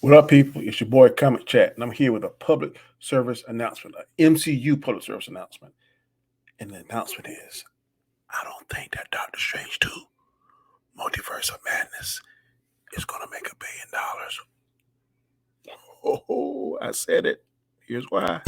What up, people? It's your boy Comic Chat, and I'm here with a public service announcement, an MCU public service announcement. And the announcement is I don't think that Doctor Strange 2 Multiverse of Madness is going to make $1 billion. Oh, I said it. Here's why.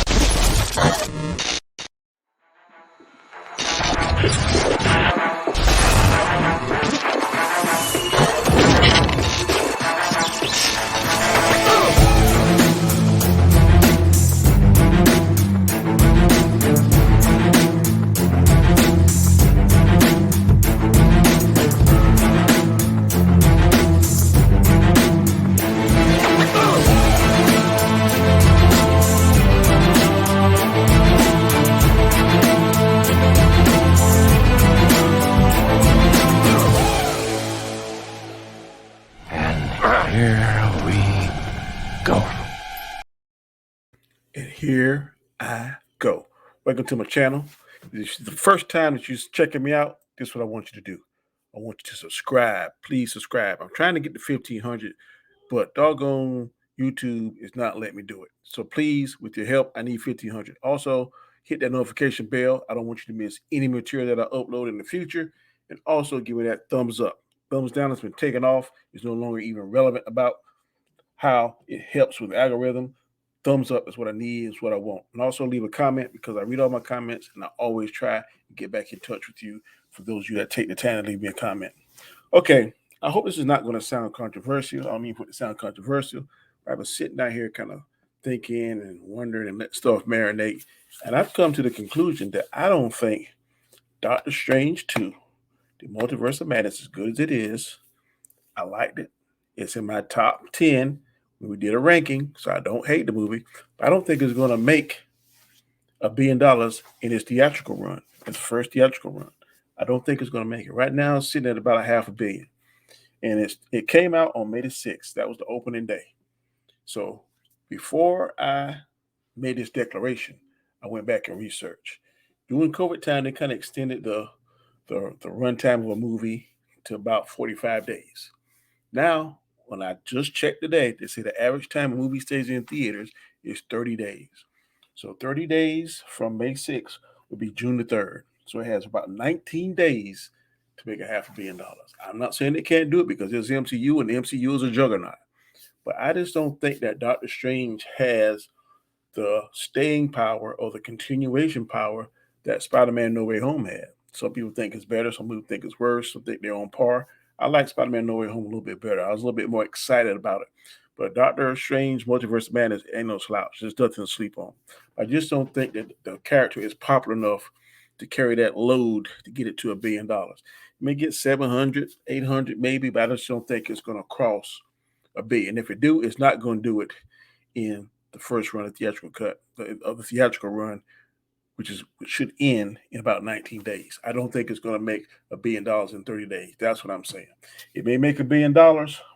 Here we go. And here I go. Welcome to my channel. If this is the first time that you're checking me out, this is what I want you to do. I want you to subscribe. Please subscribe. I'm trying to get to 1,500, but doggone YouTube is not letting me do it. So please, with your help, I need 1,500. Also, hit that notification bell. I don't want you to miss any material that I upload in the future. And also give me that thumbs up. Thumbs down has been taken off. It's no longer even relevant about how it helps with the algorithm. Thumbs up is what I need, is what I want. And also leave a comment because I read all my comments and I always try to get back in touch with you for those of you that take the time to leave me a comment. Okay, I hope this is not going to sound controversial. I don't mean for it to sound controversial. I was sitting down here kind of thinking and wondering and let stuff marinate. And I've come to the conclusion that I don't think Doctor Strange 2, the Multiverse of Madness, as good as it is, I liked it. It's in my top 10 when we did a ranking, so I don't hate the movie. But I don't think it's going to make $1 billion in its theatrical run, its first theatrical run. I don't think it's going to make it. Right now, it's sitting at about $500 million. And it came out on May the 6th. That was the opening day. So before I made this declaration, I went back and researched. During COVID time, they kind of extended the runtime of a movie to about 45 days. Now, when I just checked today, they say the average time a movie stays in theaters is 30 days. So 30 days from May 6th would be June the 3rd. So it has about 19 days to make $500 million. I'm not saying they can't do it because it's MCU and the MCU is a juggernaut. But I just don't think that Doctor Strange has the staying power or the continuation power that Spider-Man No Way Home had. Some people think it's better. Some people think it's worse. Some think they're on par. I like Spider-Man No Way Home a little bit better. I was a little bit more excited about it. But Doctor Strange Multiverse of Madness ain't no slouch. There's nothing to sleep on. I just don't think that the character is popular enough to carry that load to get it to $1 billion. It may get 700, 800 maybe, but I just don't think it's going to cross $1 billion. If it do, it's not going to do it in the first run of theatrical cut, of the theatrical run, which should end in about 19 days. I don't think it's going to make $1 billion in 30 days. That's what I'm saying. It may make $1 billion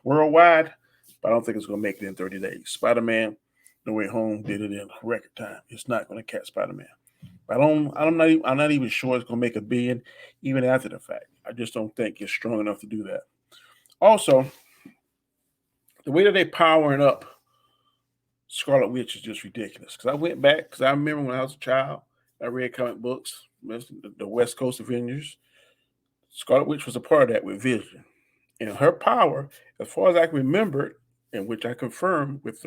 worldwide, but I don't think it's going to make it in 30 days. Spider-Man No Way Home did it in record time. It's not going to catch Spider-Man. I'm not even sure it's going to make $1 billion even after the fact. I just don't think it's strong enough to do that. Also, the way that they're powering up Scarlet Witch is just ridiculous. Because I went back, because I remember when I was a child, I read comic books, the West Coast Avengers. Scarlet Witch was a part of that with Vision. And her power, as far as I can remember, and which I confirmed with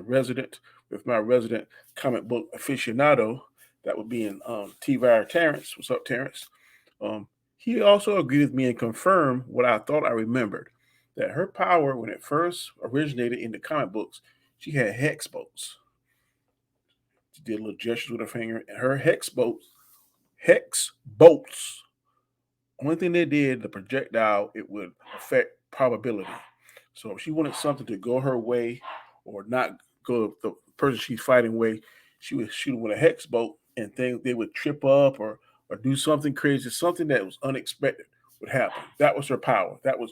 my resident comic book aficionado, that would be in T-Vire Terrence. What's up, Terrence? He also agreed with me and confirmed what I thought I remembered, that her power, when it first originated in the comic books, she had hex bolts. She did little gestures with her finger, and her hex bolts, only thing they did, the projectile, it would affect probability. So if she wanted something to go her way or not go the person she's fighting way, she would shoot with a hex bolt, and they would trip up or do something crazy, something that was unexpected would happen. That was her power. That was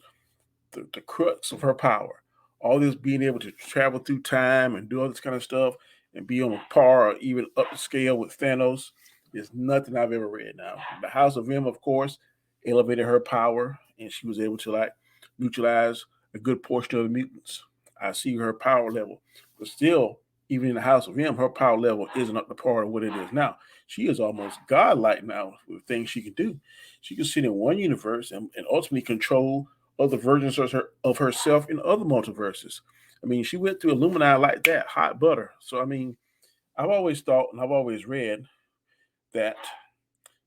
the crux of her power. All this being able to travel through time and do all this kind of stuff and be on par or even up the scale with Thanos is nothing I've ever read. Now, the House of M, of course, elevated her power, and she was able to like neutralize a good portion of the mutants. I see her power level, but still, even in the House of M, her power level isn't up to par of what it is now. She is almost godlike now with things she can do. She can sit in one universe and ultimately control other versions of herself in other multiverses. I mean, she went through Illuminati like that, hot butter. So I mean, I've always thought and I've always read that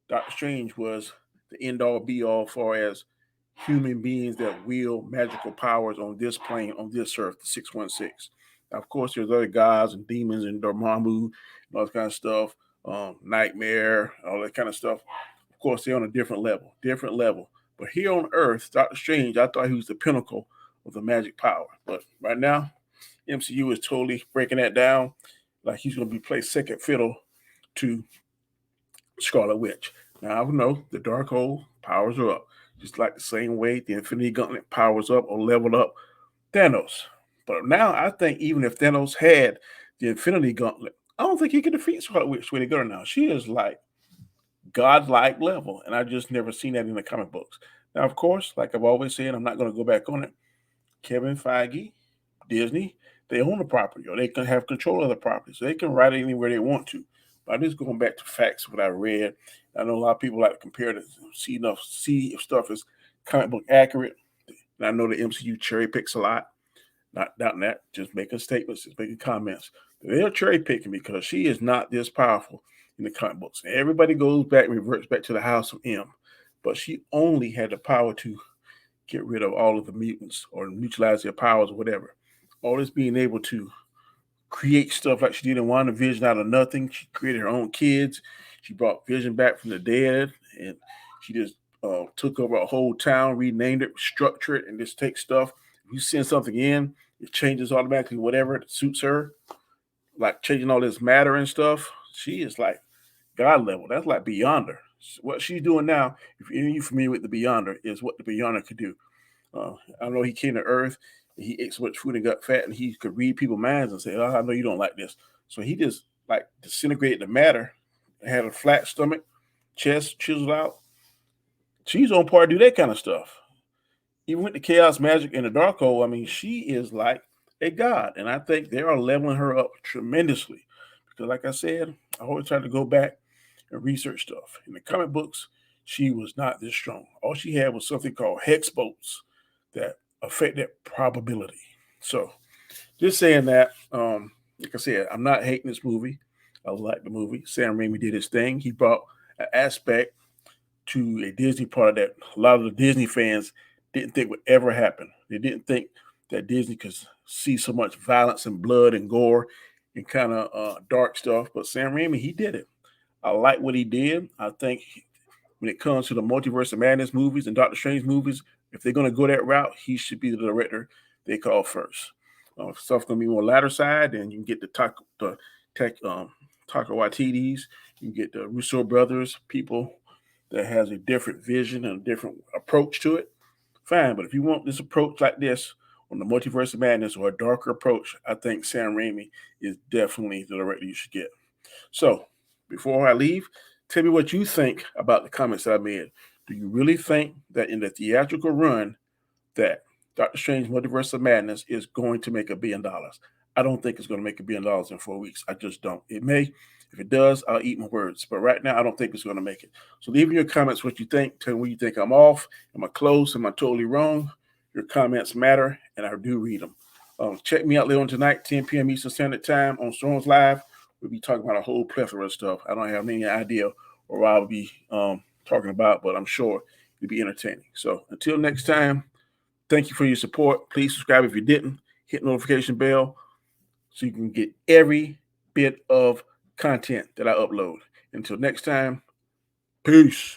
Doctor Strange was the end all be all far as human beings that wield magical powers on this plane, on this earth, the 616. Now, of course, there's other gods and demons and Dormammu and all that kind of stuff, Nightmare, all that kind of stuff. Of course, they're on a different level, different level. But here on Earth, Doctor Strange, I thought he was the pinnacle of the magic power. But right now, MCU is totally breaking that down. Like he's going to be played second fiddle to Scarlet Witch. Now I know the Darkhold powers are up, just like the same way the Infinity Gauntlet powers up or leveled up Thanos. But now I think even if Thanos had the Infinity Gauntlet, I don't think he could defeat Scarlet Witch the way they go now. She is like godlike level, and I just never seen that in the comic books. Now, of course, like I've always said, I'm not going to go back on it. Kevin Feige, Disney, they own the property or they can have control of the property, so they can write it anywhere they want to. But I'm just going back to facts, what I read. I know a lot of people like to compare to see if stuff is comic book accurate. And I know the MCU cherry picks a lot. Not doubting that, just making statements, just making comments. They're cherry picking because she is not this powerful in the comic books. Everybody goes back, reverts back to the House of M, but she only had the power to get rid of all of the mutants or neutralize their powers or whatever. All this being able to create stuff like she did in WandaVision out of nothing. She created her own kids. She brought Vision back from the dead, and she just took over a whole town, renamed it, structured it, and just take stuff. If you send something in, it changes automatically, whatever it suits her. Like changing all this matter and stuff. She is like God level. That's like Beyonder. What she's doing now, if any of you familiar with the Beyonder, is what the Beyonder could do. I know he came to Earth, and he ate so much food and got fat, and he could read people's minds and say, "Oh, I know you don't like this." So he just like disintegrated the matter, had a flat stomach, chest chiseled out. She's on par to do that kind of stuff. Even with the chaos magic and the Darkhold, I mean, she is like a god, and I think they are leveling her up tremendously. Because, like I said, I always try to go back and research stuff. In the comic books, she was not this strong. All she had was something called hex bolts that affected probability. So, just saying that, like I said, I'm not hating this movie. I like the movie. Sam Raimi did his thing. He brought an aspect to a Disney part that a lot of the Disney fans didn't think would ever happen. They didn't think that Disney could see so much violence and blood and gore and kind of dark stuff. But Sam Raimi, he did it. I like what he did. I think when it comes to the Multiverse of Madness movies and Doctor Strange movies, if they're going to go that route, he should be the director they call first. Stuff's going to be more latter side, and you can get the Taika Waititi's, you can get the Russo brothers, people that has a different vision and a different approach to it. Fine, but if you want this approach like this on the Multiverse of Madness or a darker approach, I think Sam Raimi is definitely the director you should get. So, before I leave, tell me what you think about the comments that I made. Do you really think that in the theatrical run that Doctor Strange Multiverse of Madness is going to make $1 billion? I don't think it's going to make $1 billion in 4 weeks. I just don't. It may. If it does, I'll eat my words. But right now, I don't think it's going to make it. So leave in your comments what you think. Tell me where you think I'm off. Am I close? Am I totally wrong? Your comments matter, and I do read them. Check me out later on tonight, 10 p.m. Eastern Standard Time on Storms Live. We'll be talking about a whole plethora of stuff. I don't have any idea what I'll be talking about, but I'm sure it'll be entertaining. So until next time, thank you for your support. Please subscribe if you didn't. Hit notification bell so you can get every bit of content that I upload. Until next time, peace.